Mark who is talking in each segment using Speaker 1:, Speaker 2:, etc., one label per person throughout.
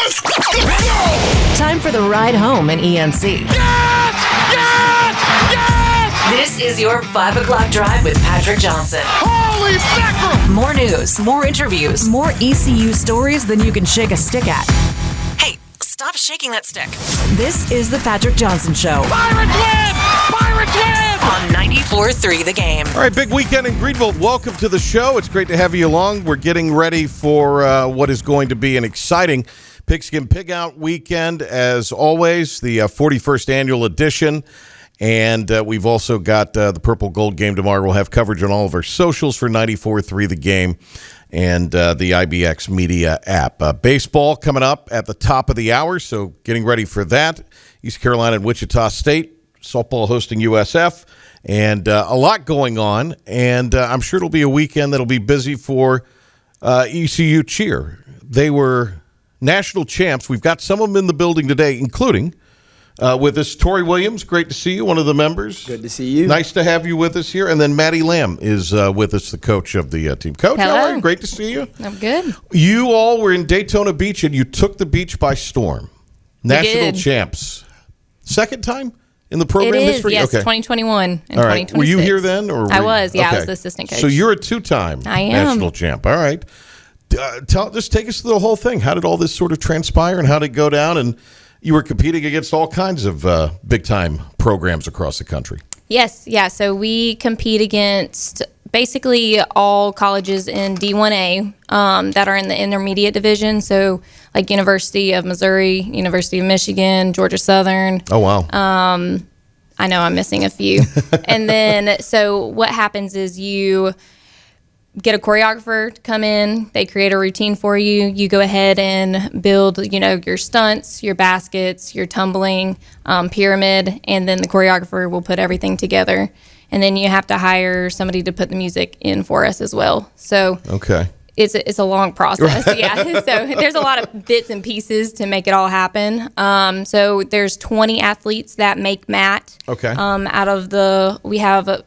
Speaker 1: Let's go! Time for the ride home in ENC.
Speaker 2: Yes! Yes! Yes!
Speaker 1: This is your 5 o'clock drive with Patrick Johnson.
Speaker 2: Holy mackerel!
Speaker 1: More news, more interviews, more ECU stories than you can shake a stick at. Hey, stop shaking that stick. This is the Patrick Johnson Show.
Speaker 2: Pirates win! Pirates win!
Speaker 1: On 94.3 The Game.
Speaker 3: All right, big weekend in Greenville. Welcome to the show. It's great to have you along. We're getting ready for what is going to be an exciting Pigskin Pig Out weekend, as always, the 41st annual edition. And we've also got the Purple Gold game tomorrow. We'll have coverage on all of our socials for 94.3 The Game and the IBX Media app. Baseball coming up at the top of the hour, so getting ready for that. East Carolina and Wichita State. Softball hosting USF. And a lot going on. And I'm sure it'll be a weekend that'll be busy for ECU cheer. They were national champs. We've got some of them in the building today, including with us, Tori Williams. Great to see you, one of the members.
Speaker 4: Good to see you.
Speaker 3: Nice to have you with us here. And then Maddie Lamb is with us, the coach of the team. Coach,
Speaker 5: Hello.
Speaker 3: how are you? Great to see you.
Speaker 5: I'm good.
Speaker 3: You all were in Daytona Beach, and you took the beach by storm. National champs. Second time in the program
Speaker 5: It is,
Speaker 3: history?
Speaker 5: yes,
Speaker 3: Okay.
Speaker 5: 2021 and
Speaker 3: All right.
Speaker 5: 2026.
Speaker 3: Were you here then? Or
Speaker 5: I
Speaker 3: were you-
Speaker 5: was, yeah. I was
Speaker 3: okay.
Speaker 5: the assistant coach.
Speaker 3: So you're a two-time
Speaker 5: I am.
Speaker 3: national champ. All right. Just take us through the whole thing. How did all this sort of transpire, and how did it go down? And you were competing against all kinds of big-time programs across the country.
Speaker 5: Yes, yeah. So we compete against basically all colleges in D1A that are in the intermediate division. So like University of Missouri, University of Michigan, Georgia Southern.
Speaker 3: Oh, wow.
Speaker 5: I know I'm missing a few. And then, so what happens is you get a choreographer to come in. They create a routine for you. You go ahead and build, your stunts, your baskets, your tumbling, pyramid, and then the choreographer will put everything together. And then you have to hire somebody to put the music in for us as well. So
Speaker 3: Okay.
Speaker 5: it's a long process. Yeah. So there's a lot of bits and pieces to make it all happen. So there's 20 athletes that make MAT.
Speaker 3: Okay.
Speaker 5: We have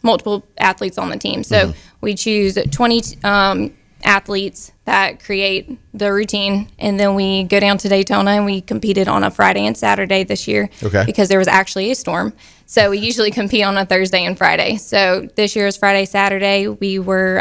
Speaker 5: multiple athletes on the team. So we choose 20 athletes that create the routine, and then we go down to Daytona, and we competed on a Friday and Saturday this year because there was actually a storm. So we usually compete on a Thursday and Friday. So this year is Friday, Saturday. We were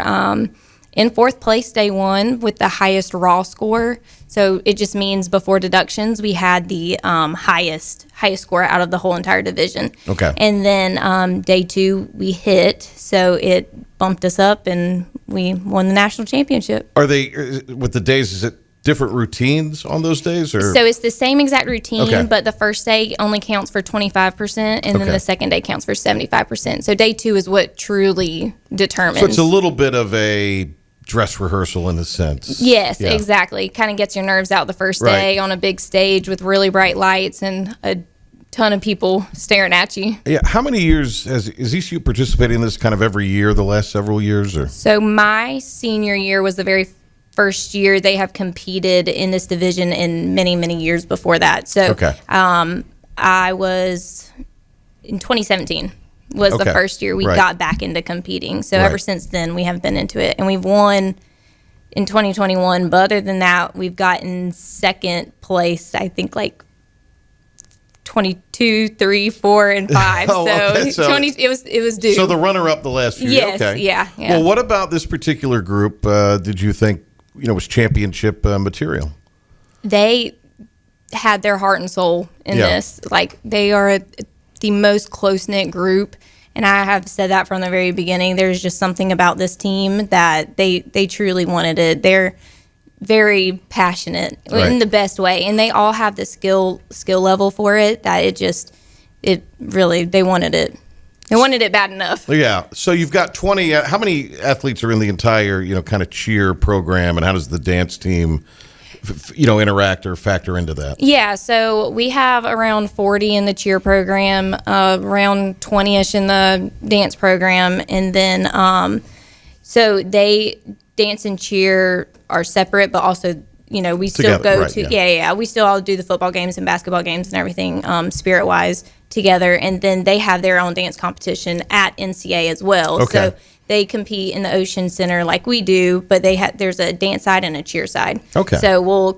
Speaker 5: in fourth place day one with the highest raw score. So it just means before deductions, we had the highest score out of the whole entire division.
Speaker 3: Okay.
Speaker 5: And then day two, we hit. So it bumped us up, and we won the national championship.
Speaker 3: Are they, with the days, is it different routines on those days? Or?
Speaker 5: So it's the same exact routine,
Speaker 3: Okay.
Speaker 5: but the first day only counts for 25%, and then
Speaker 3: Okay.
Speaker 5: the second day counts for 75%. So day two is what truly determines.
Speaker 3: So it's a little bit of a dress rehearsal in a sense.
Speaker 5: Yes,
Speaker 3: Yeah.
Speaker 5: exactly. Kind of gets your nerves out the first
Speaker 3: Right.
Speaker 5: day on a big stage with really bright lights and a ton of people staring at you.
Speaker 3: Yeah. How many years is ECU participating in this kind of every year, the last several years? Or
Speaker 5: So my senior year was the very first year. They have competed in this division in many, many years before that. So
Speaker 3: Okay.
Speaker 5: I was in 2017 was the
Speaker 3: Okay.
Speaker 5: first year we
Speaker 3: Right.
Speaker 5: got back into competing. So
Speaker 3: Right.
Speaker 5: ever since then, we have been into it, and we've won in 2021. But other than that, we've gotten second place, I think, like 22, 3, 4, and 5.
Speaker 3: Oh, okay. So
Speaker 5: 20. It was due.
Speaker 3: So the runner-up the last few years.
Speaker 5: Yes,
Speaker 3: Okay.
Speaker 5: yeah.
Speaker 3: Well, what about this particular group? Did you think was championship material?
Speaker 5: They had their heart and soul in
Speaker 3: Yeah.
Speaker 5: this. Like, they are the most close-knit group, and I have said that from the very beginning. There's just something about this team that they truly wanted it. They're very passionate
Speaker 3: Right.
Speaker 5: in the best way, and they all have the skill level for it that it really, they wanted it. They wanted it bad enough.
Speaker 3: Yeah. So you've got 20. How many athletes are in the entire kind of cheer program, and how does the dance team interact or factor into that?
Speaker 5: Yeah, so we have around 40 in the cheer program, around 20-ish in the dance program, and then so they dance and cheer are separate, but also we still
Speaker 3: Together,
Speaker 5: go
Speaker 3: right,
Speaker 5: to
Speaker 3: yeah.
Speaker 5: we still all do the football games and basketball games and everything spirit wise together, and then they have their own dance competition at NCA as well.
Speaker 3: Okay.
Speaker 5: So they compete in the Ocean Center like we do, but there's a dance side and a cheer side.
Speaker 3: Okay.
Speaker 5: So we'll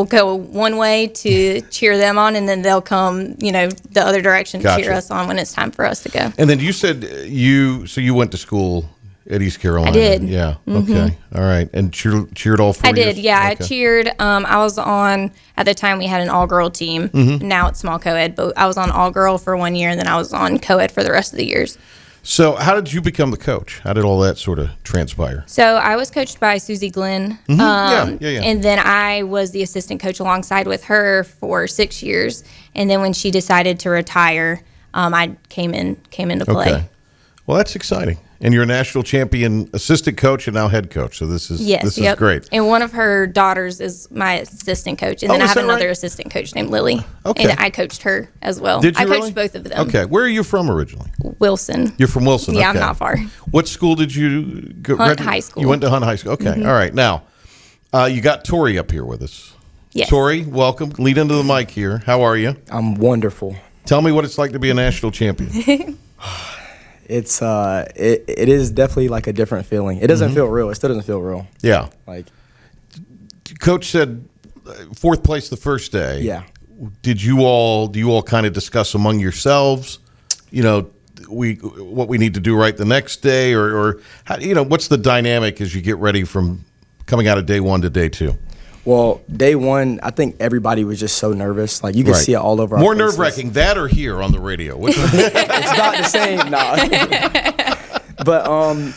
Speaker 5: go one way to cheer them on, and then they'll come, the other direction to cheer us on when it's time for us to go.
Speaker 3: And then you said you went to school at East Carolina.
Speaker 5: I did.
Speaker 3: Yeah. Mm-hmm. Okay. All right. And cheered all 4 years?
Speaker 5: I did. Yeah.
Speaker 3: Okay.
Speaker 5: I cheered. I was on, at the time we had an all-girl team. Mm-hmm. Now it's small co-ed, but I was on all-girl for 1 year, and then I was on co-ed for the rest of the years.
Speaker 3: So how did you become the coach? How did all that sort of transpire?
Speaker 5: So I was coached by Susie Glenn.
Speaker 3: Mm-hmm. Yeah.
Speaker 5: And then I was the assistant coach alongside with her for 6 years. And then when she decided to retire, I came into play.
Speaker 3: Okay. Well, that's exciting. And you're a national champion assistant coach and now head coach. So this is great.
Speaker 5: And one of her daughters is my assistant coach. And then I have another assistant coach named Lily.
Speaker 3: Okay.
Speaker 5: And I coached her as well.
Speaker 3: Did you
Speaker 5: I coached
Speaker 3: really?
Speaker 5: both of them.
Speaker 3: Okay. Where are you from originally?
Speaker 5: Wilson.
Speaker 3: You're from Wilson.
Speaker 5: Yeah,
Speaker 3: okay.
Speaker 5: I'm not far.
Speaker 3: What school did you go?
Speaker 5: Hunt High School.
Speaker 3: You went to Hunt High School. Okay. Mm-hmm. All right. Now, you got Tori up here with us.
Speaker 5: Yes.
Speaker 3: Tori, welcome. Lead into the mic here. How are you?
Speaker 4: I'm wonderful.
Speaker 3: Tell me what it's like to be a national champion.
Speaker 4: It is definitely like a different feeling. It doesn't feel real. It still doesn't feel real.
Speaker 3: Yeah.
Speaker 4: Like,
Speaker 3: Coach said fourth place the first day.
Speaker 4: Yeah.
Speaker 3: Do you all kind of discuss among yourselves, what we need to do right the next day, or how, what's the dynamic as you get ready from coming out of day one to day two?
Speaker 4: Well, day one, I think everybody was just so nervous. Like, you could see it all over our
Speaker 3: More
Speaker 4: faces.
Speaker 3: nerve-wracking, that or here on the radio?
Speaker 4: It's not the same, nah. But,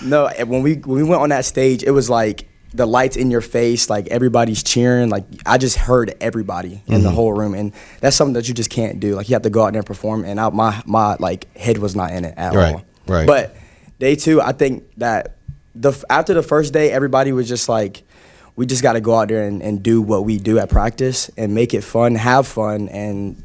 Speaker 4: no, when we went on that stage, it was like the lights in your face, like everybody's cheering. Like, I just heard everybody in the whole room. And that's something that you just can't do. Like, you have to go out there and perform. And my head was not in it at all.
Speaker 3: Right.
Speaker 4: But day two, I think that after the first day, everybody was just like, we just got to go out there and do what we do at practice and make it fun, have fun, and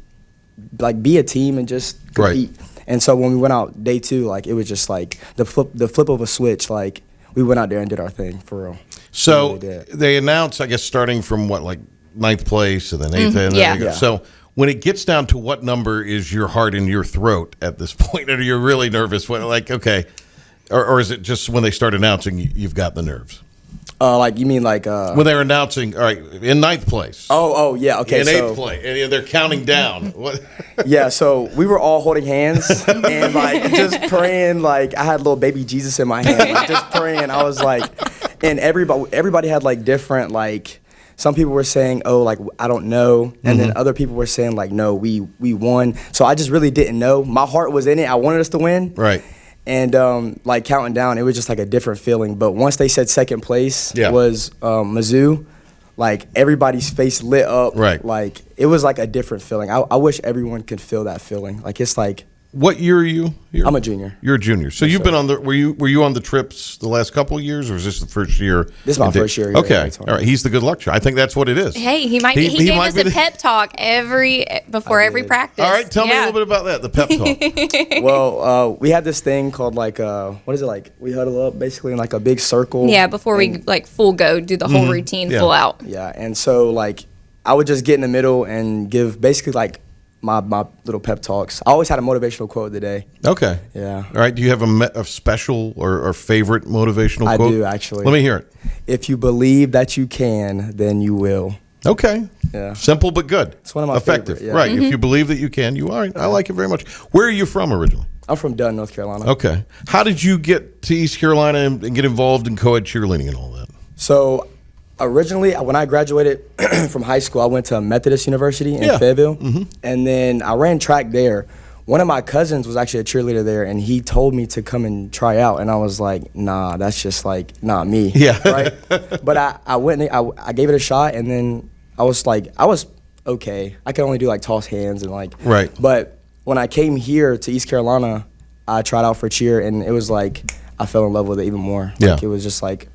Speaker 4: like be a team and just compete. Right. And so when we went out day two, like it was just like the flip of a switch. Like we went out there and did our thing for real.
Speaker 3: So they announced, I guess, starting from like ninth place and then eighth. And then
Speaker 5: Yeah.
Speaker 3: So when it gets down to what number is your heart in your throat at this point, or you're really nervous? Okay, or is it just when they start announcing you've got the nerves?
Speaker 4: Like you mean like
Speaker 3: when they're announcing, all right, in ninth place.
Speaker 4: Oh yeah, okay.
Speaker 3: In eighth place, and they're counting down. What?
Speaker 4: Yeah, so we were all holding hands and like just praying. Like I had little baby Jesus in my hand, like, just praying. I was like, and everybody had like different like. Some people were saying, "Oh, like I don't know," and then other people were saying, "Like no, we won." So I just really didn't know. My heart was in it. I wanted us to win.
Speaker 3: Right.
Speaker 4: And like counting down, it was just like a different feeling. But once they said second place was Mizzou, like everybody's face lit up.
Speaker 3: Right.
Speaker 4: Like it was like a different feeling. I wish everyone could feel that feeling. Like it's like.
Speaker 3: What year are you?
Speaker 4: I'm a junior.
Speaker 3: You're a junior. So you've been on the. Were you on the trips the last couple of years, or is this the first year?
Speaker 4: This is my first year.
Speaker 3: Okay. All right. He's the good luck charm. I think that's what it is.
Speaker 5: Hey, he might. He gave us a pep talk before every practice.
Speaker 3: All right. Tell me a little bit about that. The pep talk.
Speaker 4: Well, we had this thing called like what is it like? We huddle up basically in like a big circle.
Speaker 5: Yeah, before we like full go, do the whole routine full out.
Speaker 4: Yeah, and so like I would just get in the middle and give basically like. My little pep talks. I always had a motivational quote of the day.
Speaker 3: Okay.
Speaker 4: Yeah.
Speaker 3: All right. Do you have a special or favorite motivational quote?
Speaker 4: I do, actually.
Speaker 3: Let me hear it.
Speaker 4: If you believe that you can, then you will.
Speaker 3: Okay.
Speaker 4: Yeah.
Speaker 3: Simple but good.
Speaker 4: It's one of my
Speaker 3: effective.
Speaker 4: favorite, yeah.
Speaker 3: Right. If you believe that you can, you are. I like it very much. Where are you from originally?
Speaker 4: I'm from Dunn, North Carolina.
Speaker 3: Okay. How did you get to East Carolina and get involved in co-ed cheerleading and all that?
Speaker 4: So originally, when I graduated from high school, I went to Methodist University in Fayetteville, and then I ran track there. One of my cousins was actually a cheerleader there, and he told me to come and try out, and I was like, nah, that's just like not me.
Speaker 3: Yeah.
Speaker 4: Right? But I went and I gave it a shot, and then I was okay. I could only do like toss hands and like.
Speaker 3: Right.
Speaker 4: But when I came here to East Carolina, I tried out for cheer, and it was like I fell in love with it even more. Like, it was just like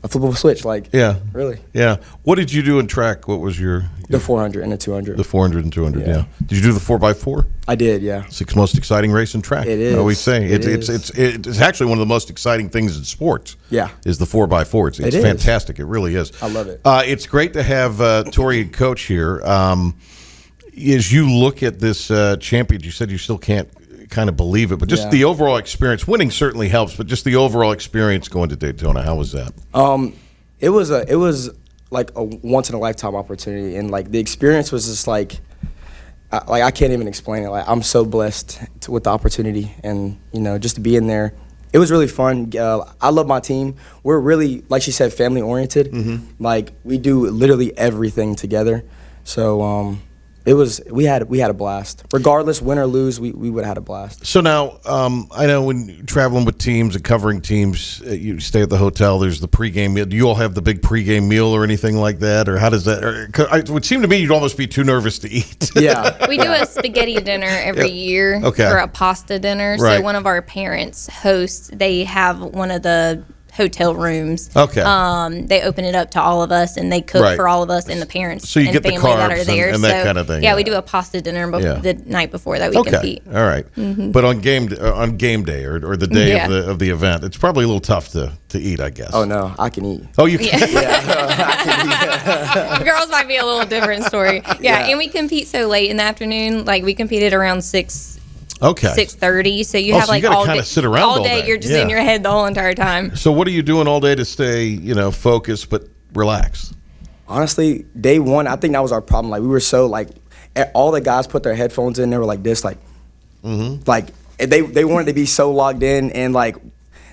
Speaker 4: a flip of a switch, like, really.
Speaker 3: Yeah. What did you do in track? What was your
Speaker 4: The 400 and the 200.
Speaker 3: The 400 and 200,
Speaker 4: Yeah.
Speaker 3: Did you do the 4x4?
Speaker 4: I did, yeah.
Speaker 3: Sixth most exciting race in track.
Speaker 4: It is.
Speaker 3: I always say
Speaker 4: It
Speaker 3: it's actually one of the most exciting things in sports.
Speaker 4: Yeah.
Speaker 3: Is the 4x4. It's
Speaker 4: It is.
Speaker 3: fantastic. It really is.
Speaker 4: I love it.
Speaker 3: It's great to have Tori and Coach here. As you look at this champion, you said you still can't kind of believe it. But just the overall experience, winning certainly helps, but just the overall experience going to Daytona, how was that?
Speaker 4: It was like a once in a lifetime opportunity, and like the experience was just like I can't even explain it. Like I'm so blessed with the opportunity, and just to be in there. It was really fun. I love my team. We're really, like she said, family oriented.
Speaker 3: Mm-hmm.
Speaker 4: Like we do literally everything together. So we had a blast. Regardless, win or lose, we would have had a blast.
Speaker 3: So now, I know when you're traveling with teams and covering teams, you stay at the hotel. There's the pregame meal. Do you all have the big pregame meal or anything like that, or how does that? It would seem to me you'd almost be too nervous to eat.
Speaker 4: Yeah,
Speaker 5: we do a spaghetti dinner every year,
Speaker 3: Okay.
Speaker 5: or a pasta dinner.
Speaker 3: Right.
Speaker 5: So one of our parents hosts. They have one of the hotel rooms.
Speaker 3: Okay.
Speaker 5: They open it up to all of us, and they cook
Speaker 3: Right.
Speaker 5: for all of us and the parents
Speaker 3: So you
Speaker 5: and
Speaker 3: get the
Speaker 5: family that
Speaker 3: carbs
Speaker 5: are there.
Speaker 3: and that kind of thing,
Speaker 5: Yeah,
Speaker 3: yeah.
Speaker 5: we do a pasta dinner
Speaker 3: Yeah.
Speaker 5: the night before that we compete.
Speaker 3: All right. But on game day or the day
Speaker 5: Yeah.
Speaker 3: of the event, it's probably a little tough to eat, I guess.
Speaker 4: Oh no, I can eat.
Speaker 3: Oh, you can.
Speaker 5: Girls might be a little different story. Yeah, and we compete so late in the afternoon. Like we competed around 6:30. So you
Speaker 3: Oh,
Speaker 5: have
Speaker 3: so you
Speaker 5: like
Speaker 3: gotta
Speaker 5: all
Speaker 3: kinda
Speaker 5: day,
Speaker 3: sit around all day.
Speaker 5: You're just
Speaker 3: Yeah.
Speaker 5: in your head the whole entire time.
Speaker 3: So what are you doing all day to stay, focused but relaxed?
Speaker 4: Honestly, day one, I think that was our problem. Like we were so like, all the guys put their headphones in. They were like this, like they wanted to be so logged in, and like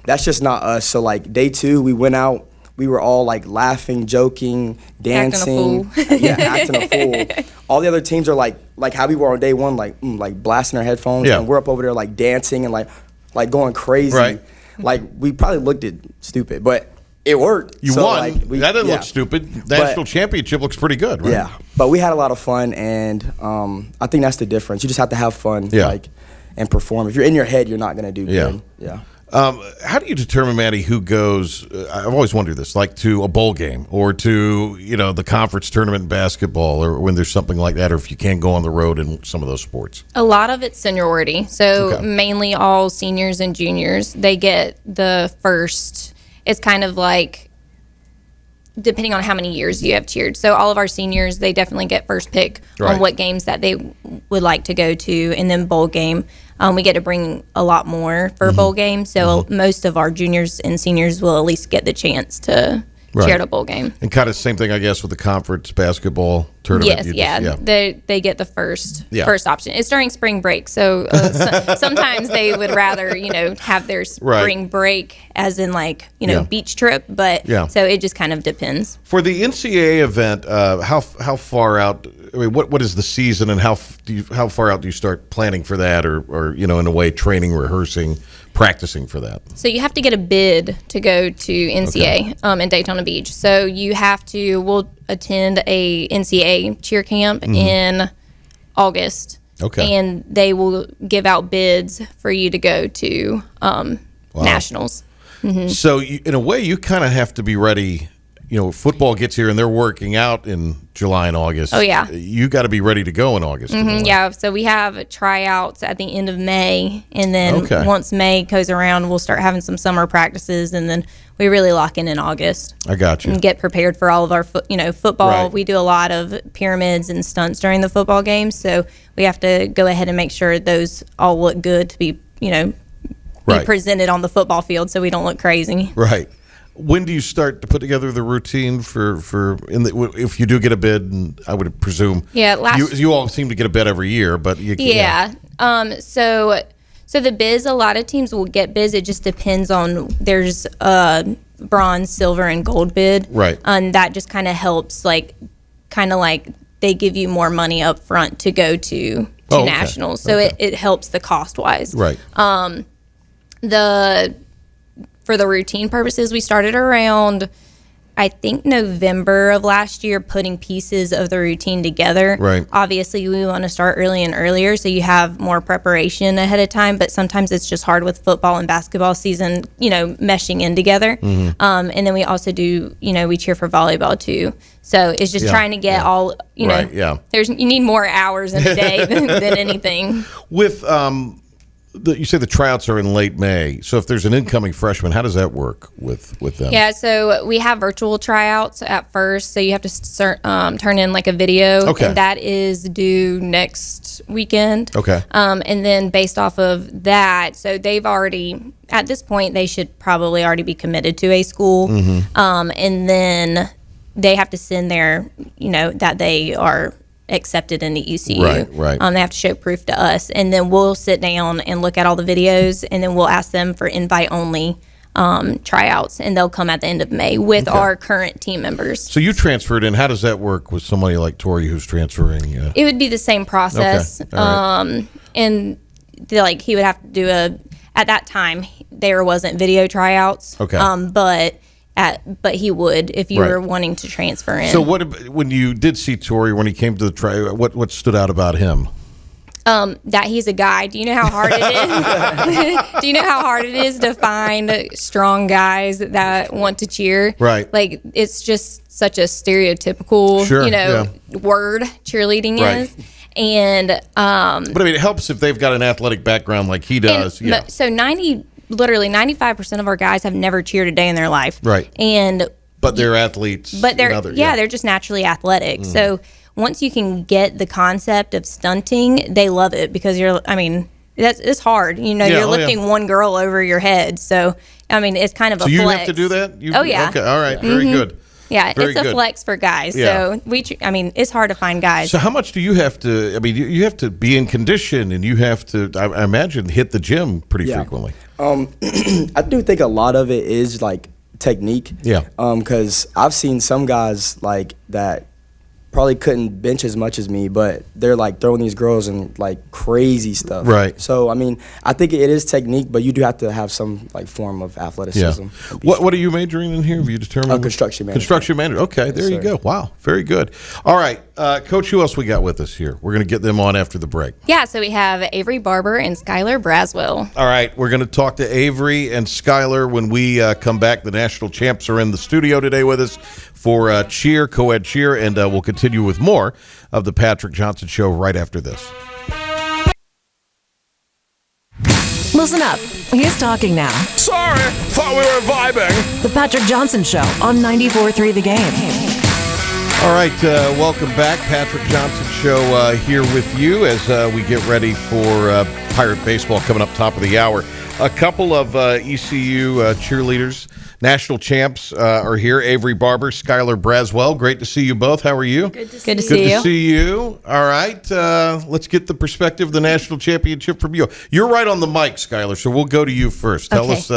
Speaker 4: that's just not us. So like day two, we went out. We were all like laughing, joking, dancing, acting a fool. All the other teams are like how we were on day one, like blasting our headphones,
Speaker 3: Yeah.
Speaker 4: and we're up over there like dancing and like going crazy.
Speaker 3: Right.
Speaker 4: Like we probably looked stupid, but it worked.
Speaker 3: You
Speaker 4: So,
Speaker 3: won.
Speaker 4: like,
Speaker 3: That didn't look stupid. National championship looks pretty good, right?
Speaker 4: Yeah, but we had a lot of fun, and I think that's the difference. You just have to have fun, and perform. If you're in your head, you're not going to do good. Yeah.
Speaker 3: How do you determine, Maddie, who goes? I've always wondered this, like to a bowl game or to the conference tournament in basketball, or when there's something like that, or if you can't go on the road in some of those sports.
Speaker 5: A lot of it's seniority. So
Speaker 3: Okay.
Speaker 5: mainly all seniors and juniors, they get the first. It's kind of like depending on how many years you have cheered. So all of our seniors, they definitely get first pick
Speaker 3: Right.
Speaker 5: on what games that they would like to go to, and then bowl game. We get to bring a lot more for a bowl game. So most of our juniors and seniors will at least get the chance to cheer at a bowl game.
Speaker 3: And kind of same thing, I guess, with the conference basketball tournament.
Speaker 5: Yes, they get the first
Speaker 3: Yeah.
Speaker 5: first option. It's during spring break, so sometimes they would rather have their spring break, as in beach trip. But so it just kind of depends.
Speaker 3: For the NCAA event, how far out? I mean, what is the season, and how far out do you start planning for that, or in a way, training, rehearsing, practicing for that?
Speaker 5: So you have to get a bid to go to NCAA in Daytona Beach. So you have to. We'll attend a NCAA cheer camp in August.
Speaker 3: Okay.
Speaker 5: And they will give out bids for you to go to nationals.
Speaker 3: So in a way, you kind of have to be ready. Football gets here and they're working out in July and August.
Speaker 5: Oh, yeah.
Speaker 3: You got to be ready to go in August. in a way.
Speaker 5: Yeah, so we have tryouts at the end of May, and then once May goes around, we'll start having some summer practices, and then we really lock in August.
Speaker 3: I got you.
Speaker 5: And get prepared for all of our football.
Speaker 3: Right.
Speaker 5: We do a lot of pyramids and stunts during the football games, so we have to go ahead and make sure those all look good to be presented on the football field, so we don't look crazy.
Speaker 3: Right. When do you start to put together the routine if you do get a bid? And I would presume, you all seem to get a bid every year, but you
Speaker 5: So the bids, a lot of teams will get bids. It just depends on there's bronze, silver, and gold bid,
Speaker 3: right?
Speaker 5: And that just kind of helps, like they give you more money up front to go to nationals, so it helps the cost wise,
Speaker 3: right?
Speaker 5: For the routine purposes, we started around, I think, November of last year, putting pieces of the routine together.
Speaker 3: Right.
Speaker 5: Obviously, we want to start early and earlier, so you have more preparation ahead of time, but sometimes it's just hard with football and basketball season, meshing in together. And then we also do, we cheer for volleyball too. So it's just trying to get all, you need more hours in a day than anything.
Speaker 3: With you say the tryouts are in late May. So if there's an incoming freshman, how does that work with them?
Speaker 5: Yeah, so we have virtual tryouts at first. So you have to turn in like a video.
Speaker 3: Okay.
Speaker 5: And that is due next weekend.
Speaker 3: Okay.
Speaker 5: And then based off of that, so they've already, at this point, they should probably already be committed to a school. And then they have to send their, that they are accepted in the ECU.
Speaker 3: Right.
Speaker 5: They have to show proof to us, and then we'll sit down and look at all the videos, and then we'll ask them for invite-only tryouts, and they'll come at the end of May with our current team members.
Speaker 3: So you transferred in. How does that work with somebody like Tori who's transferring?
Speaker 5: It would be the same process.
Speaker 3: Okay. All right.
Speaker 5: And he would have to do at that time, there wasn't video tryouts.
Speaker 3: Okay.
Speaker 5: But he would if you
Speaker 3: Right.
Speaker 5: were wanting to transfer in.
Speaker 3: So when you did see Tori, when he came to the try, what stood out about him?
Speaker 5: That he's a guy. Do you know how hard it is? Do you know how hard it is to find strong guys that want to cheer?
Speaker 3: Right.
Speaker 5: Like, it's just such a stereotypical, word cheerleading
Speaker 3: Right.
Speaker 5: is. And
Speaker 3: But I mean, it helps if they've got an athletic background like he does.
Speaker 5: and
Speaker 3: Yeah.
Speaker 5: so 95% of our guys have never cheered a day in their life.
Speaker 3: Right.
Speaker 5: And
Speaker 3: But they're athletes.
Speaker 5: but they're
Speaker 3: in other-
Speaker 5: they're just naturally athletic. So once you can get the concept of stunting, they love it because it's hard. You're
Speaker 3: oh, yeah.
Speaker 5: lifting one girl over your head. So it's kind of
Speaker 3: So
Speaker 5: a
Speaker 3: you
Speaker 5: flex.
Speaker 3: have to do that?
Speaker 5: Oh, yeah.
Speaker 3: Okay. All right. Very good.
Speaker 5: Yeah,
Speaker 3: Very
Speaker 5: it's a
Speaker 3: good.
Speaker 5: flex for guys.
Speaker 3: Yeah.
Speaker 5: So it's hard to find guys.
Speaker 3: So how much do you have to? I mean, you have to be in condition, and you have to. I imagine hit the gym pretty frequently.
Speaker 4: I do think a lot of it is like technique.
Speaker 3: Yeah.
Speaker 4: Because I've seen some guys like that probably couldn't bench as much as me, but they're like throwing these girls and like crazy stuff.
Speaker 3: Right.
Speaker 4: So I think it is technique, but you do have to have some like form of athleticism.
Speaker 3: Yeah. What are you majoring in here? Have you determined?
Speaker 4: Construction management.
Speaker 3: Construction manager. Okay, there you
Speaker 4: sir.
Speaker 3: go. Wow, very good. All right, Coach, who else we got with us here? We're going to get them on after the break.
Speaker 5: Yeah, so we have Avery Barber and Skylar Braswell.
Speaker 3: All right, we're going to talk to Avery and Skylar when we come back. The national champs are in the studio today with us for cheer, co-ed cheer, and we'll continue with more of the Patrick Johnson Show right after this.
Speaker 1: Listen up. He's talking now.
Speaker 2: Sorry, thought we were vibing.
Speaker 1: The Patrick Johnson Show on 94.3 The Game.
Speaker 3: All right, welcome back. Patrick Johnson Show here with you as we get ready for Pirate Baseball coming up top of the hour. A couple of ECU cheerleaders, national champs are here. Avery Barber, Skylar Braswell. Great to see you both. How are you?
Speaker 5: Good to
Speaker 3: Good
Speaker 5: see
Speaker 3: to
Speaker 5: you.
Speaker 3: see you. All right, let's get the perspective of the national championship from you. You're right on the mic, Skylar, so we'll go to you first. Tell us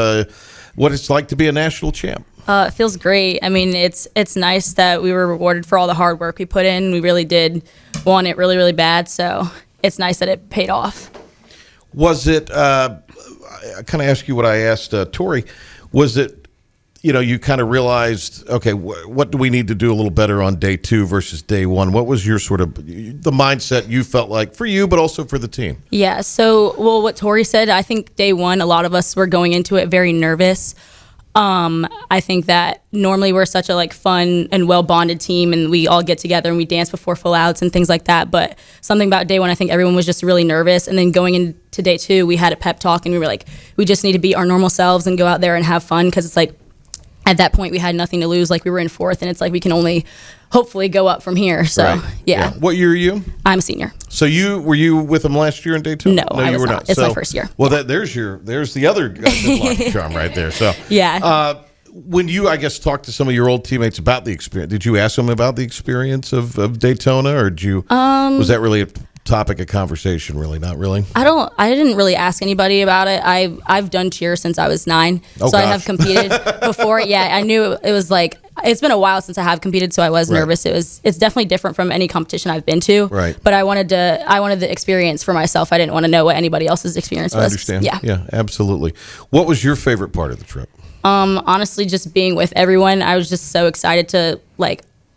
Speaker 3: what it's like to be a national champ.
Speaker 6: It feels great. I mean, it's nice that we were rewarded for all the hard work we put in. We really did want it really, really bad, so it's nice that it paid off.
Speaker 3: Was it, I kind of ask you what I asked Tori, was it, you kind of realized, okay, what do we need to do a little better on day 2 versus day 1? What was your sort of, the mindset you felt like for you, but also for the team?
Speaker 6: Yeah, so, what Tori said, I think day 1, a lot of us were going into it very nervous. I think that normally we're such a fun and well bonded team, and we all get together and we dance before full outs and things like that. But something about day 1, I think everyone was just really nervous. And then going into day 2, we had a pep talk and we were like, we just need to be our normal selves and go out there and have fun, because it's like at that point we had nothing to lose. Like, we were in 4th, and it's like we can only hopefully go up from here. So
Speaker 3: Right.
Speaker 6: yeah.
Speaker 3: What year are you?
Speaker 6: I'm a senior.
Speaker 3: So were you with them last year in day 2?
Speaker 6: No, I
Speaker 3: you
Speaker 6: was
Speaker 3: were
Speaker 6: not. It's my first year.
Speaker 3: Well, there's the other lucky charm right there. So
Speaker 6: Yeah.
Speaker 3: when you, I guess, talked to some of your old teammates about the experience, did you ask them about the experience of Daytona, or did you? Was that really a topic of conversation? Really, not really.
Speaker 6: I didn't really ask anybody about it. I've done cheer since I was 9, so I
Speaker 3: gosh.
Speaker 6: have competed before. Yeah, I knew it was it's been a while since I have competed, so I was
Speaker 3: Right.
Speaker 6: nervous. It's definitely different from any competition I've been to.
Speaker 3: Right.
Speaker 6: But I wanted the experience for myself. I didn't want to know what anybody else's experience was.
Speaker 3: I understand.
Speaker 6: Yeah.
Speaker 3: Yeah, absolutely. What was your favorite part of the trip?
Speaker 6: Honestly, just being with everyone. I was just so excited to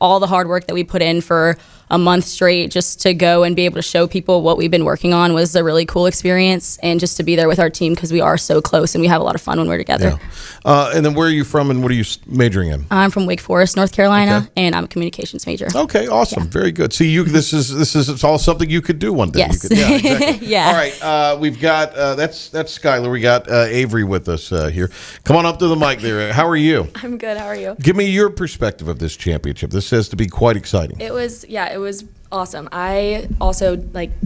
Speaker 6: all the hard work that we put in for a month straight, just to go and be able to show people what we've been working on was a really cool experience, and just to be there with our team because we are so close and we have a lot of fun when we're together.
Speaker 3: Yeah. And then where are you from and what are you majoring in?
Speaker 6: I'm from Wake Forest, North Carolina, and I'm a communications major.
Speaker 3: Okay, awesome. Very good. See, this is it's all something you could do one day.
Speaker 6: Yes.
Speaker 3: You could, yeah, exactly.
Speaker 6: Yeah.
Speaker 3: All right, we've got that's Skylar. We got Avery with us here. Come on up to the mic there. How are you?
Speaker 7: I'm good. How are you?
Speaker 3: Give me your perspective of this championship. This has to be quite exciting.
Speaker 7: It was awesome. I also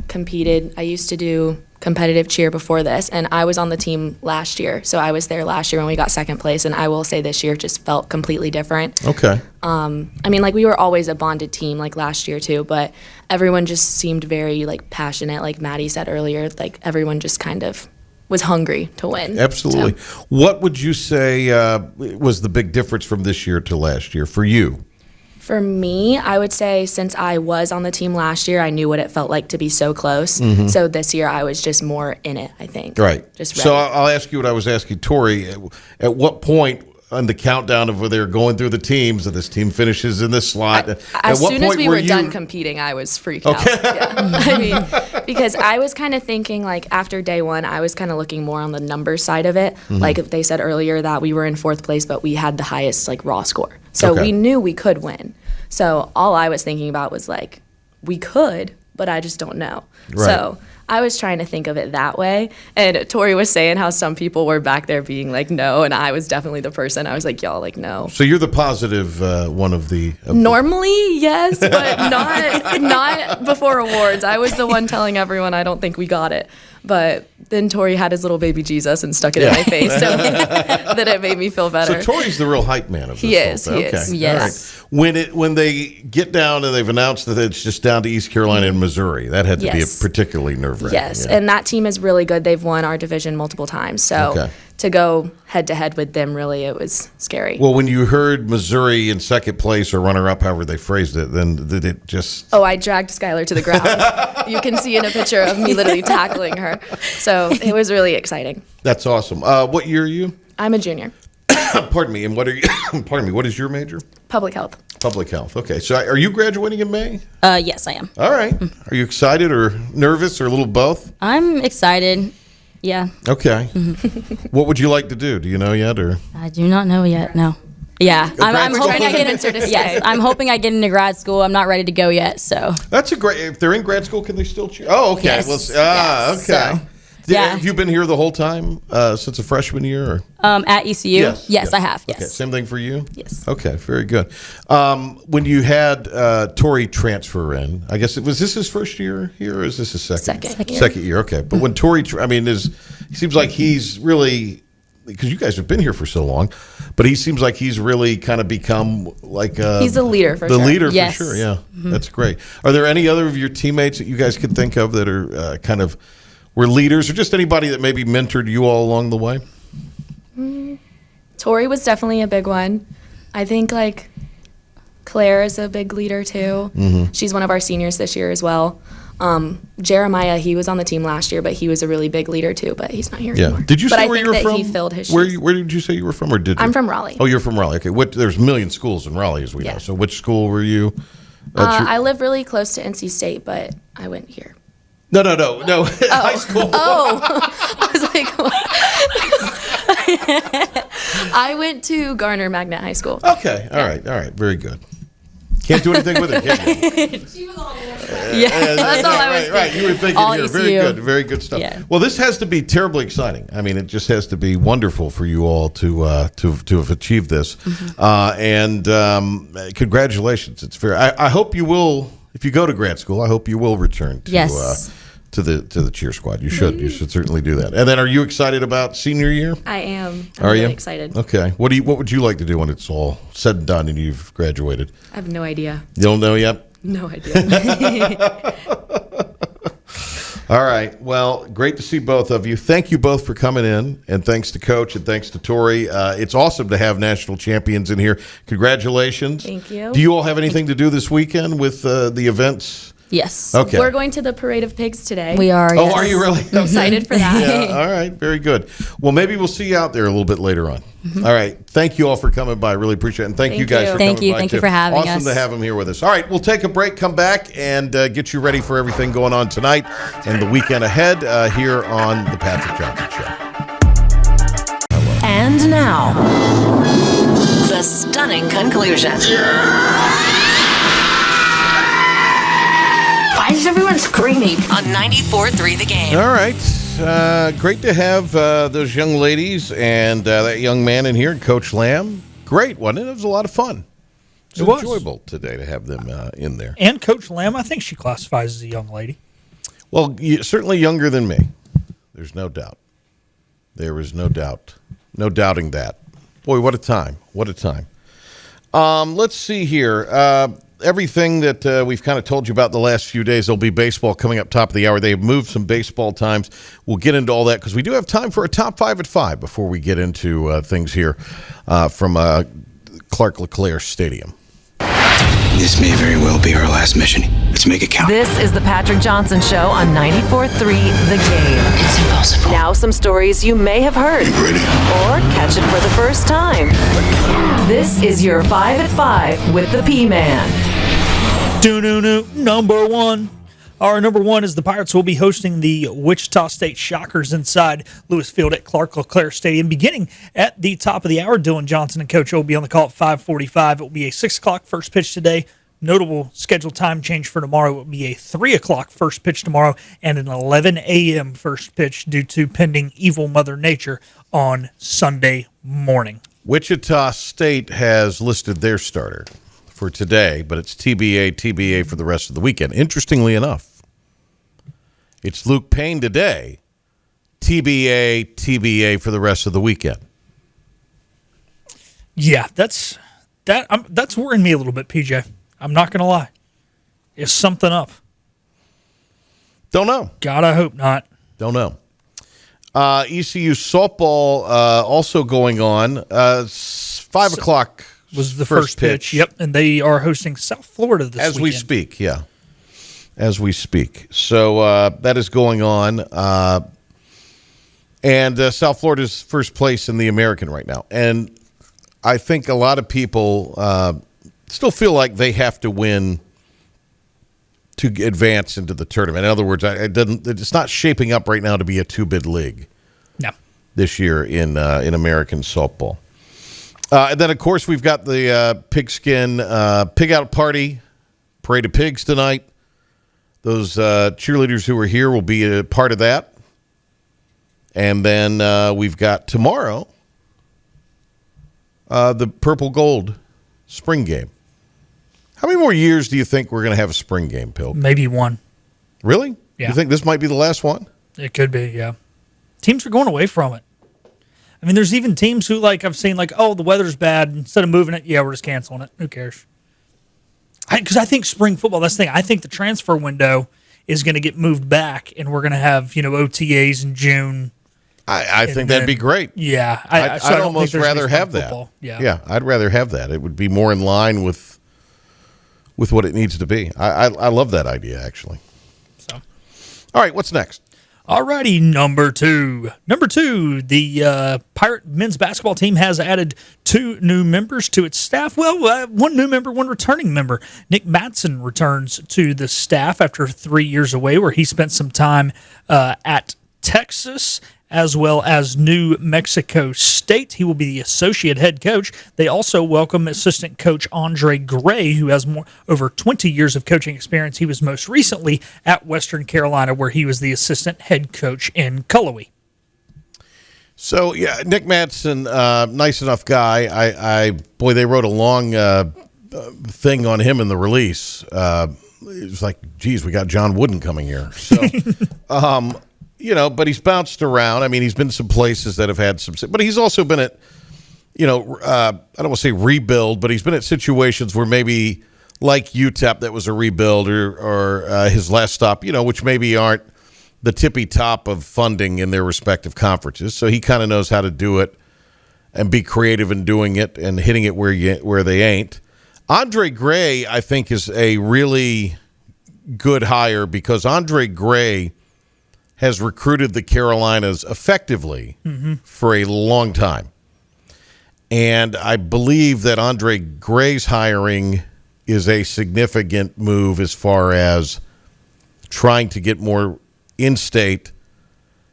Speaker 7: competed. I used to do competitive cheer before this, and I was on the team last year. So I was there last year when we got second place, and I will say this year just felt completely different.
Speaker 3: Okay.
Speaker 7: I mean, we were always a bonded team last year too, but everyone just seemed very passionate. Like Maddie said earlier, everyone just kind of was hungry to win.
Speaker 3: Absolutely.
Speaker 7: So.
Speaker 3: What would you say was the big difference from this year to last year for you?
Speaker 7: For me, I would say since I was on the team last year, I knew what it felt like to be so close.
Speaker 3: Mm-hmm.
Speaker 7: So this year, I was just more in it, I think.
Speaker 3: Right.
Speaker 7: Just ready.
Speaker 3: So I'll ask you what I was asking Tori. At what point on the countdown of where they're going through the teams and this team finishes in this slot?
Speaker 7: As soon as we were done competing, I was freaked out. Yeah. I mean, because I was kind of thinking after day one, I was kind of looking more on the numbers side of it.
Speaker 3: Mm-hmm.
Speaker 7: They said earlier that we were in fourth place, but we had the highest raw score. So we knew we could win. So all I was thinking about was we could, but I just don't know.
Speaker 3: Right.
Speaker 7: So I was trying to think of it that way. And Tori was saying how some people were back there being no, and I was definitely the person. I was y'all, no.
Speaker 3: So you're the positive one of the...
Speaker 7: Normally, yes, but not before awards. I was the one telling everyone I don't think we got it. But then Tori had his little baby Jesus and stuck it in my face, so then it made me feel better.
Speaker 3: So Tori's the real hype man of this.
Speaker 7: He is.
Speaker 6: Yes.
Speaker 3: All right. When they get down and they've announced that it's just down to East Carolina and Missouri, that had to be a particularly nerve-wracking.
Speaker 7: Yes, and that team is really good. They've won our division multiple times, so to go head-to-head with them, really, it was scary.
Speaker 3: Well, when you heard Missouri in second place or runner-up, however they phrased it, then did it just...
Speaker 7: Oh, I dragged Skylar to the ground. You can see in a picture of me literally tackling her. So it was really exciting.
Speaker 3: That's awesome. What year are you?
Speaker 7: I'm a junior.
Speaker 3: Pardon me. And what are you? Pardon me. What is your major?
Speaker 7: Public health.
Speaker 3: Public health. Okay. So are you graduating in May?
Speaker 6: Yes, I am.
Speaker 3: All right. Are you excited or nervous or a little both?
Speaker 6: I'm excited. Yeah.
Speaker 3: Okay. What would you like to do? Do you know yet, or?
Speaker 6: I do not know yet. No. Yeah, I'm hoping I get into. Yes, I'm hoping I get into grad school. I'm not ready to go yet, so.
Speaker 3: That's a great. If they're in grad school, can they still cheer? Oh, okay.
Speaker 6: Yes.
Speaker 3: Okay.
Speaker 6: So,
Speaker 3: Have you been here the whole time since a freshman year? Or?
Speaker 6: At ECU? Yes, I have. Yes.
Speaker 3: Okay. Same thing for you?
Speaker 7: Yes.
Speaker 3: Okay, very good. When you had Tori transfer in, I guess was this his first year here, or is this his second? Second year. Okay, but when Tori, it seems like he's really, because you guys have been here for so long, but he seems like he's really kind of become
Speaker 7: he's a leader for sure.
Speaker 3: The leader
Speaker 6: yes.
Speaker 3: for sure. Yeah, That's great. Are there any other of your teammates that you guys could think of that are kind of were leaders, or just anybody that maybe mentored you all along the way?
Speaker 7: Tori was definitely a big one. I think Claire is a big leader too. Mm-hmm. She's one of our seniors this year as well. Jeremiah, he was on the team last year, but he was a really big leader too. But he's not here anymore.
Speaker 3: Did you say where you were from?
Speaker 7: He filled his
Speaker 3: where
Speaker 7: shoes.
Speaker 3: Where did you say you were from, or did you?
Speaker 7: I'm from Raleigh.
Speaker 3: Oh, you're from Raleigh. Okay. There's a million schools in Raleigh, as we know. So which school were you?
Speaker 7: I live really close to NC State, but I went here.
Speaker 3: No. High school.
Speaker 7: Oh, I was like, what? I went to Garner Magnet High School.
Speaker 3: Okay. All right. Very good. Can't do anything with it, can you?
Speaker 6: She was all
Speaker 7: That's all I was thinking.
Speaker 3: Right. You were thinking
Speaker 6: all
Speaker 3: here. Very good stuff.
Speaker 6: Yeah.
Speaker 3: Well, this has to be terribly exciting. I mean, it just has to be wonderful for you all to have achieved this. And congratulations. It's fair. I hope you will. If you go to grad school, I hope you will return to the cheer squad. You should. You should certainly do that. And then, are you excited about senior year?
Speaker 7: I am. I'm
Speaker 3: Are
Speaker 7: really
Speaker 3: you
Speaker 7: excited.
Speaker 3: Okay. What would you like to do when it's all said and done and you've graduated?
Speaker 7: I have no idea.
Speaker 3: You don't know yet?
Speaker 7: No idea.
Speaker 3: All right. Well, great to see both of you. Thank you both for coming in, and thanks to Coach and thanks to Tori. It's awesome to have national champions in here. Congratulations.
Speaker 7: Thank you.
Speaker 3: Do you all have anything to do this weekend with the events?
Speaker 6: Yes.
Speaker 3: Okay.
Speaker 7: We're going to the Parade of Pigs today.
Speaker 6: We are.
Speaker 3: Oh,
Speaker 6: yes.
Speaker 3: are you really?
Speaker 7: I'm excited for that.
Speaker 3: Yeah, all right, very good. Well, maybe we'll see you out there a little bit later on. All right, thank you all for coming by. Really appreciate it. And thank you guys for
Speaker 6: Thank
Speaker 3: coming
Speaker 6: you.
Speaker 3: by.
Speaker 6: Thank you
Speaker 3: too.
Speaker 6: for having us.
Speaker 3: Awesome to have them here with us. All right, we'll take a break, come back, and get you ready for everything going on tonight and the weekend ahead here on The Patrick Johnson Show.
Speaker 1: And now, the stunning conclusion.
Speaker 8: Why is everyone screaming?
Speaker 1: On 94.3 The Game.
Speaker 3: All right, great to have those young ladies and that young man in here, Coach Lamb. Great, wasn't it? It was a lot of fun. It was enjoyable today to have them in there.
Speaker 9: And Coach Lamb, I think she classifies as a young lady.
Speaker 3: Well, certainly younger than me. There's no doubt. There is no doubt. No doubting that. Boy, what a time. What a time. Let's see here. Everything that we've kind of told you about the last few days, there'll be baseball coming up top of the hour. They've moved some baseball times. We'll get into all that because we do have time for a top 5 at 5 before we get into things here from Clark LeClaire Stadium.
Speaker 10: This may very well be our last mission. Let's make it count.
Speaker 1: This is the Patrick Johnson Show on 94.3 The Game.
Speaker 8: It's impossible.
Speaker 1: Now some stories you may have heard
Speaker 10: Ready?
Speaker 1: or catch it for the first time. This is your 5 at 5 with the P-Man.
Speaker 9: Number one. Our number one is the Pirates will be hosting the Wichita State Shockers inside Lewis Field at Clark LeClaire Stadium beginning at the top of the hour. Dylan Johnson and Coach O will be on the call at 5:45. It will be a 6 o'clock first pitch today. Notable scheduled time change for tomorrow. It will be a 3 o'clock first pitch tomorrow and an 11 a.m. first pitch due to pending evil Mother Nature on Sunday morning.
Speaker 3: Wichita State has listed their starter for today, but it's TBA for the rest of the weekend. Interestingly enough, it's Luke Payne today, TBA for the rest of the weekend.
Speaker 9: Yeah, that's worrying me a little bit, PJ. I'm not going to lie. Is something up?
Speaker 3: Don't know.
Speaker 9: God, I hope not.
Speaker 3: Don't know. ECU softball also going on. 5 o'clock
Speaker 9: was the first pitch. Yep, and they are hosting South Florida this
Speaker 3: as
Speaker 9: weekend.
Speaker 3: we speak. Yeah, as we speak. So that is going on, and South Florida's first place in the American right now. And I think a lot of people still feel like they have to win to advance into the tournament. In other words, it's not shaping up right now to be a two-bid league.
Speaker 9: No.
Speaker 3: This year in American softball. And then, of course, we've got the pigskin pig out party, Parade of Pigs tonight. Those cheerleaders who are here will be a part of that. And then we've got tomorrow the Purple Gold spring game. How many more years do you think we're going to have a spring game, Pil?
Speaker 9: Maybe one.
Speaker 3: Really?
Speaker 9: Yeah.
Speaker 3: You think this might be the last one?
Speaker 9: It could be, yeah. Teams are going away from it. I mean, there's even teams who, like, I've seen, like, oh, the weather's bad. Instead of moving it, yeah, we're just canceling it. Who cares? Because I think spring football, that's the thing. I think the transfer window is going to get moved back, and we're going to have, OTAs in June.
Speaker 3: I think that'd be great.
Speaker 9: Yeah.
Speaker 3: I'd almost rather have that.
Speaker 9: Football.
Speaker 3: Yeah, I'd rather have that. It would be more in line with what it needs to be. I love that idea, actually.
Speaker 9: So,
Speaker 3: all right, what's next?
Speaker 9: Alrighty, number two. Number two, the Pirate men's basketball team has added 2 new members to its staff. Well, 1 new member, 1 returning member. Nick Matson returns to the staff after 3 years away, where he spent some time at Texas as well as New Mexico State. He will be the associate head coach. They also welcome assistant coach Andre Gray, who has over 20 years of coaching experience. He was most recently at Western Carolina, where he was the assistant head coach in Cullowhee.
Speaker 3: So, yeah, Nick Matson, nice enough guy. Boy, they wrote a long thing on him in the release. It was like, geez, we got John Wooden coming here. So, but he's bounced around. I mean, he's been some places that have had some, but he's also been at, I don't want to say rebuild, but he's been at situations where maybe like UTEP that was a rebuild or his last stop, which maybe aren't the tippy top of funding in their respective conferences. So he kind of knows how to do it and be creative in doing it and hitting it where they ain't. Andre Gray, I think, is a really good hire because Andre Gray has recruited the Carolinas effectively for a long time. And I believe that Andre Gray's hiring is a significant move as far as trying to get more in-state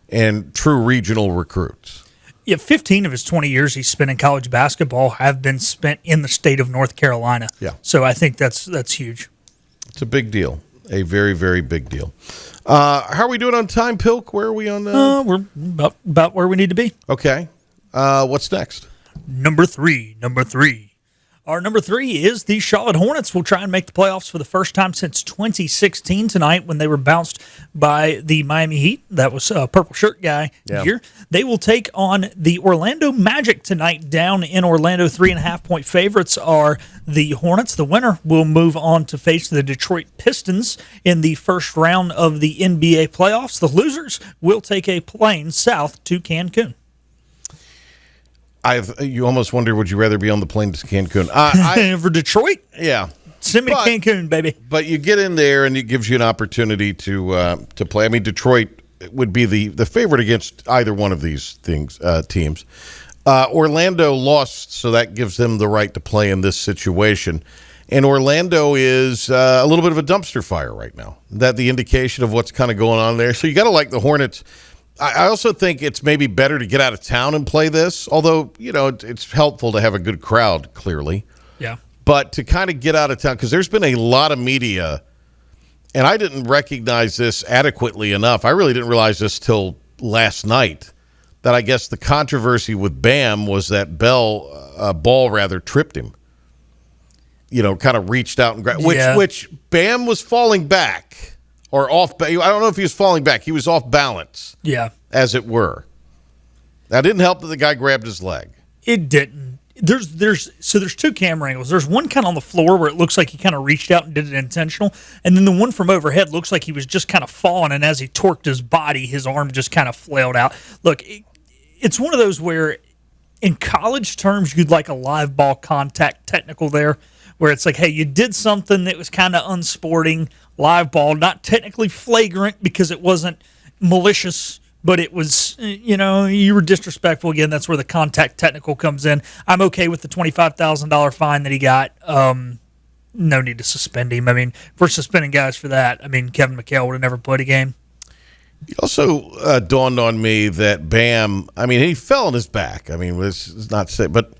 Speaker 3: and true regional recruits.
Speaker 9: Yeah, 15 of his 20 years he's spent in college basketball have been spent in the state of North Carolina.
Speaker 3: Yeah.
Speaker 9: So I think that's huge.
Speaker 3: It's a big deal. A very, very big deal. How are we doing on time, Pilk? Where are we on that?
Speaker 9: We're about where we need to be.
Speaker 3: Okay. What's next?
Speaker 9: Number three. Our number 3 is the Charlotte Hornets will try and make the playoffs for the first time since 2016 tonight when they were bounced by the Miami Heat. That was a purple shirt guy here. They will take on the Orlando Magic tonight down in Orlando. 3.5-point favorites are the Hornets. The winner will move on to face the Detroit Pistons in the first round of the NBA playoffs. The losers will take a plane south to Cancun.
Speaker 3: You almost wonder, would you rather be on the plane to Cancun?
Speaker 9: For Detroit?
Speaker 3: Yeah.
Speaker 9: Send me to Cancun, baby.
Speaker 3: But you get in there, and it gives you an opportunity to play. I mean, Detroit would be the favorite against either one of these teams. Orlando lost, so that gives them the right to play in this situation. And Orlando is a little bit of a dumpster fire right now. That the indication of what's kind of going on there. So you got to like the Hornets. I also think it's maybe better to get out of town and play this, although, it's helpful to have a good crowd, clearly.
Speaker 9: Yeah.
Speaker 3: But to kind of get out of town, because there's been a lot of media, and I didn't recognize this adequately enough. I really didn't realize this till last night, that I guess the controversy with Bam was that Ball tripped him. Kind of reached out and grabbed, which Bam was falling back. Or off, I don't know if he was falling back. He was off balance, as it were. That didn't help that the guy grabbed his leg.
Speaker 9: It didn't. There's two camera angles. There's one kind of on the floor where it looks like he kind of reached out and did it intentional, and then the one from overhead looks like he was just kind of falling, and as he torqued his body, his arm just kind of flailed out. Look, it's one of those where, in college terms, you'd like a live ball contact technical there, where it's like, hey, you did something that was kind of unsporting. Live ball, not technically flagrant because it wasn't malicious, but it was, you were disrespectful. Again, that's where the contact technical comes in. I'm okay with the $25,000 fine that he got. No need to suspend him. I mean, if we're suspending guys for that, Kevin McHale would have never played a game.
Speaker 3: It also dawned on me that Bam, he fell on his back. It's not safe, but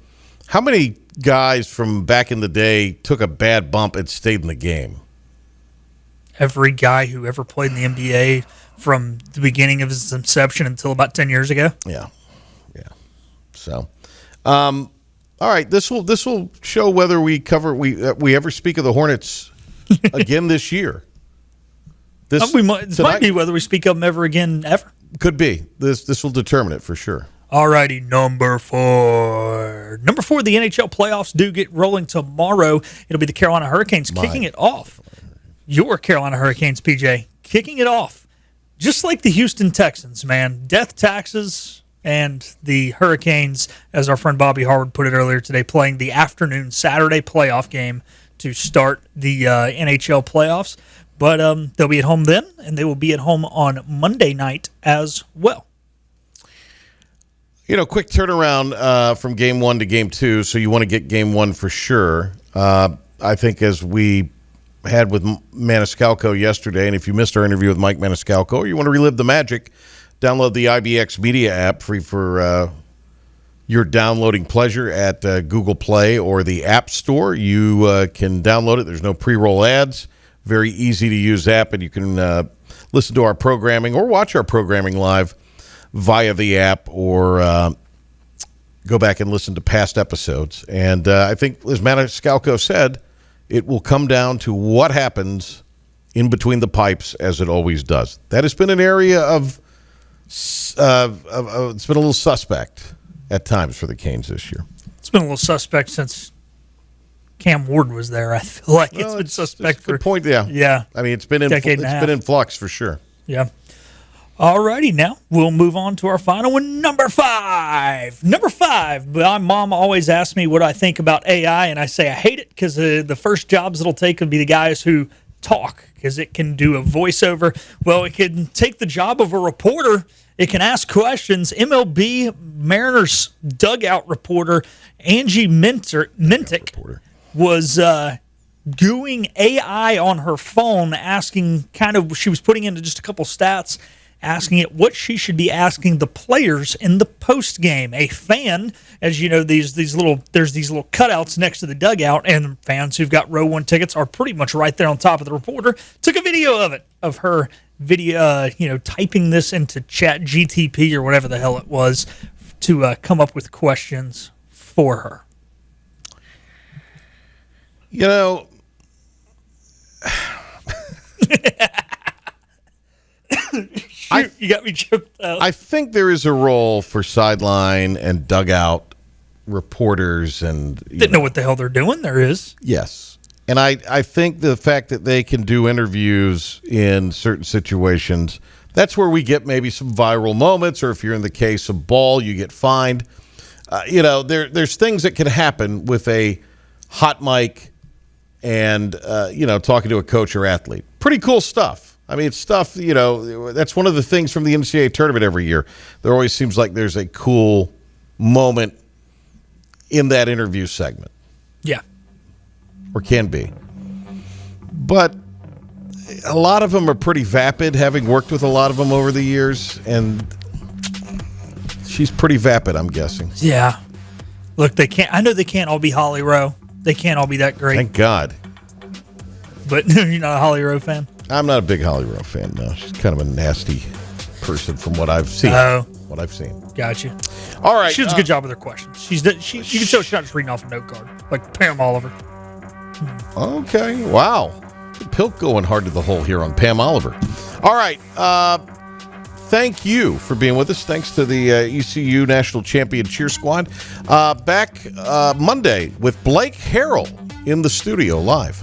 Speaker 3: how many guys from back in the day took a bad bump and stayed in the game?
Speaker 9: Every guy who ever played in the NBA from the beginning of his inception until about 10 years ago.
Speaker 3: Yeah. So, all right, this will show whether we ever speak of the Hornets again this year.
Speaker 9: This might be whether we speak of them ever again ever.
Speaker 3: Could be. This will determine it for sure.
Speaker 9: All righty, number 4. Number 4, the NHL playoffs do get rolling tomorrow. It'll be the Carolina Hurricanes kicking it off. Your Carolina Hurricanes, PJ, kicking it off. Just like the Houston Texans, man. Death taxes and the Hurricanes, as our friend Bobby Harwood put it earlier today, playing the afternoon Saturday playoff game to start the NHL playoffs. But they'll be at home then, and they will be at home on Monday night as well.
Speaker 3: Quick turnaround from Game 1 to Game 2, so you want to get Game 1 for sure. I think as we had with Maniscalco yesterday, and if you missed our interview with Mike Maniscalco or you want to relive the magic, download the IBX Media app, free for your downloading pleasure at Google Play or the App Store. You can download it. There's no pre-roll ads. Very easy-to-use app, and you can listen to our programming or watch our programming live via the app or go back and listen to past episodes. And I think, as Maniscalco said, it will come down to what happens in between the pipes, as it always does. That has been an area of it's been a little suspect at times for the Canes this year.
Speaker 9: It's been a little suspect since Cam Ward was there. I feel like it's been suspect for
Speaker 3: a good point. Yeah. It's been in flux for sure.
Speaker 9: Yeah. All righty, now we'll move on to our final one, number 5. Number 5, my mom always asks me what I think about AI, and I say I hate it because the first jobs it'll take will be the guys who talk because it can do a voiceover. Well, it can take the job of a reporter. It can ask questions. MLB Mariners dugout reporter Angie Mintic was doing AI on her phone, asking she was putting into just a couple stats, asking it what she should be asking the players in the post game. A fan, as you know, there's these little cutouts next to the dugout, and fans who've got row 1 tickets are pretty much right there on top of the reporter. Took a video of it, of her video, typing this into Chat GTP or whatever the hell it was to come up with questions for her.
Speaker 3: You know,
Speaker 9: you got me choked out.
Speaker 3: I think there is a role for sideline and dugout reporters and
Speaker 9: didn't know what the hell they're doing. There is.
Speaker 3: Yes. And I think the fact that they can do interviews in certain situations, that's where we get maybe some viral moments, or if you're in the case of ball, you get fined. There's things that can happen with a hot mic and, talking to a coach or athlete. Pretty cool stuff. I mean, it's stuff, that's one of the things from the NCAA tournament every year. There always seems like there's a cool moment in that interview segment.
Speaker 9: Yeah.
Speaker 3: Or can be. But a lot of them are pretty vapid, having worked with a lot of them over the years, and she's pretty vapid, I'm guessing.
Speaker 9: Yeah. Look, I know they can't all be Holly Rowe. They can't all be that great.
Speaker 3: Thank God.
Speaker 9: But you're not a Holly Rowe fan?
Speaker 3: I'm not a big Holly Rowe fan, no. She's kind of a nasty person from what I've seen. What I've seen.
Speaker 9: Gotcha.
Speaker 3: All right.
Speaker 9: She does a good job with her questions. You can tell she's not just reading off a note card, like Pam Oliver.
Speaker 3: Okay. Wow. Pilk going hard to the hole here on Pam Oliver. All right. Thank you for being with us. Thanks to the ECU National Champion Cheer Squad. Back Monday with Blake Harrell in the studio live.